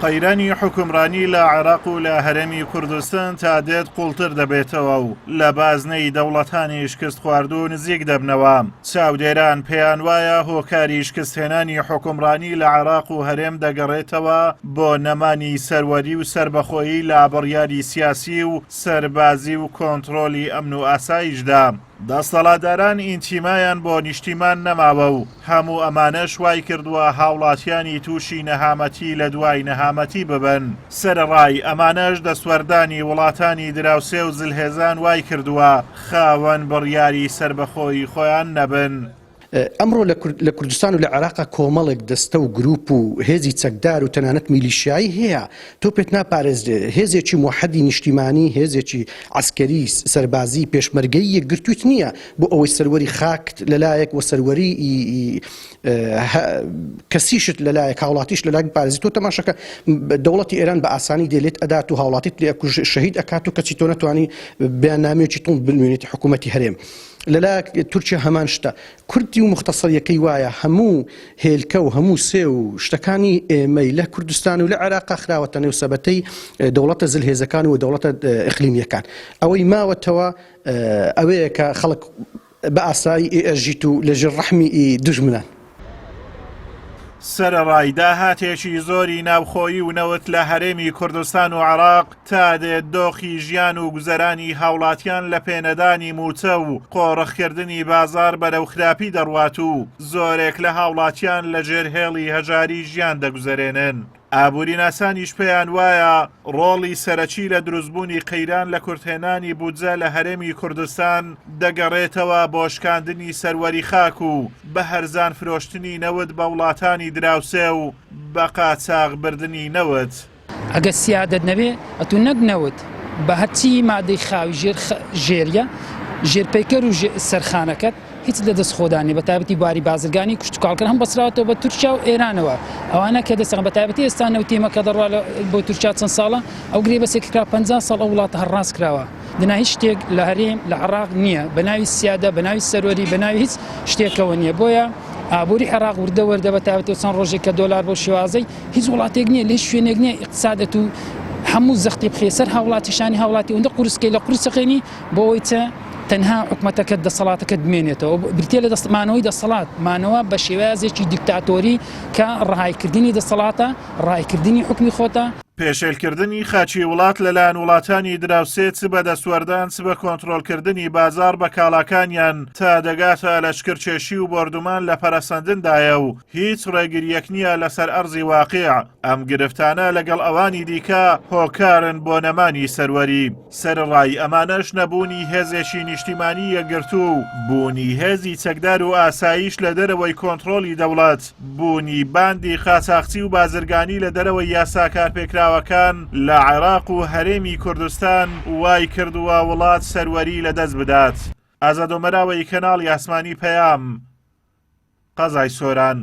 قەیرانی حکومڕانی لە عێراق و لە هەرێمی کوردستان تا دێت قوڵتر دەبێتەوە و لە بازنەی دەوڵەتانی شکست خواردوو نزیک دەبنەوە. چاودێران پێیان وایە هۆکاری شکستهێنانی حکومڕانی لە عێراق و هەرێم دەگەڕێتەوە بۆ نەمانی سەروەری و سربەخۆیی لە بڕیاری سیاسی و سەربازی و کۆنتڕۆلی ئەمن و ئاسایشدا. دەسەڵاتداران ئینتیمایان بۆ نیشتیمان نەماوە و هەموو ئەمانەش وای کردووە هاوڵاتیانی تووشی نەهامەتی لە دوای نەهامەتی ببن. سەرڕای ئەمانەش دەسوەردانی وڵاتانی دراوسێ و زلهێزان وای کردووە خاوەن بڕیاری سربەخۆیی خۆیان نەبن. ئەمڕۆ لە کوردستان و لە عێراقا کۆمەڵێک دەستە و گروپ و هێزی چەکدار و تەنانەت میلیشیایی هەیە. تۆ پێت ناپارێزرێ هێزێکی موحەدی نیشتیمانی، هێزێکی عسکەری سەربازی پێشمەرگەی یەکگرتووت نییە بۆ ئەوەی سەروەری خاکت لەلایەک و سەروەری کەسیشت لەلایەک هاوڵاتیش لەلایەک پارێزی. تۆ تەماشەکە دەوڵەتی ئێران بە ئاسانی دێلێت ئەدات و هاوڵاتیت لێ شەهید ئەکات و کەچی تۆ نەتوانی بەیاننامەیەکی تونند بنوێنێتی حکوومەتی هەرێم. لەلایەک تورکیا هەمان شتە. کوردی و مختصەریەکەی وایە هەموو هێلکە و هەموو سێ و شتەکانی ئێمەی لە کوردستان و لە عێراق خراوەتە نێو سەبەتەی دەوڵەتە زلهێزەکان و دەوڵەتە ئیقلیمیەکان. ئەوەی ماوەتەوە ئەوەیە کە خەڵک بە ئاسایی ئەژیت و لەژێر ڕەحمی دوژمنان. سەرڕای داهاتێکی زۆری ناوخۆیی و نەوت لە هەرێمی کوردستان و عێراق تا دێت دۆخی ژیان و گوزەرانی هاوڵاتیان لە پێنەدانی موچە و قۆڕەخکردنی بازار بەرەو خراپی دەڕوات و زۆرێک لە هاوڵاتیان لە ژێرهێڵی هەژاری ژیان دەگوزەرێنن. ئابووریناسانیش پێیان وایە ڕۆڵی سەرەکی لە دروستبوونی قەیران لە کورتهێنانی بودجە لە هەرێمی کوردستان دەگەڕێتەوە بۆ شکاندنی سەروەری خاک و بە هەرزان فرۆشتنی نەوت بە وڵاتانی دراوسێ و بە قاچاغ بردننی نەوت. ئەگە سیادت نەبێ ئەتو نەک نەوت بە هەرچی مادەی خاوی ژێریە ژێرپەیکەر و سەرخانەکەت هیچ لە دەست خۆدانی بە تایبەتی باری بازرگانی کوشتتوکڵکە هەم بەسراوەوە بە تورکیا و ئێرانەوە ئەوانە کە دەستەکەن بە تایبەتی ئێستا نەوتیمەکە دەڕوا بۆ تورکیا چەند ساڵە ئەو گرێ بەسێکرا 50 ساڵ ئەو وڵاتە هەڕاست کراوە. دنا هیچ شتێک لە هەرێم لە عێراق نییە بە ناوی سیادە بە ناوی سەروەری بە ناوی هیچ شتێکەوە نییە. بۆیە ئابووری عێراق وردە بە تایبەتی چەند ڕۆژێک کە دۆلار بۆ شێوازەی هیچ وڵاتێک نییە لێ شوێنێک نییە ئیقتصادەت و هەموو زەختی بخێسەر هاوڵاتیشانی هاوڵاتی ئەوەندە قورسکەی لە قورسەقێنی بۆەوەی چە تەنها حکومەتەکەت دەسەڵاتەکەت بمێنێتەوە بریتێ لە دەستمانەوەی دەسەڵات مانەوە بە شێوازێکی دیکتاتۆری کە ڕاهایکردنی دەسەڵاتە ڕاهایکردنی حکمی خۆتە. پێشێلکردنی خاچی وڵات لەلایەن وڵاتانی دراوسێت چ بە دەسوەردان چ بە کۆنتڕۆلکردنی بازار بە کاڵاکانیان تا دەگاتە لەشکرچێشی و بردومان لە پەرەسەندندایە و هیچ ڕێگریەک نییە لەسەر ئەرزی واقع. ئەم گرفتانە لەگەڵ ئەوانی دیکە هۆکارن بۆ نەمانی سەروەری. سەرڕای ئەمانەش نەبوونی هێزێکی نیشتیمانی یەکگرتوو، بوونی هێزی چەکدار و ئاسایش لە دەرەوەی کۆنتڕۆلی دەوڵەت، بوونی باندی خاچاقچی و بازرگانی لە دەرەوەی یاسا کارپێکراوەکان لە عێراق و هەرێمی کوردستان وای کردووە وڵات سەروەری لەدەست بدات. ئازادۆمەراوەی کەناڵی ئاسمانی پەیام، قەزای سۆران.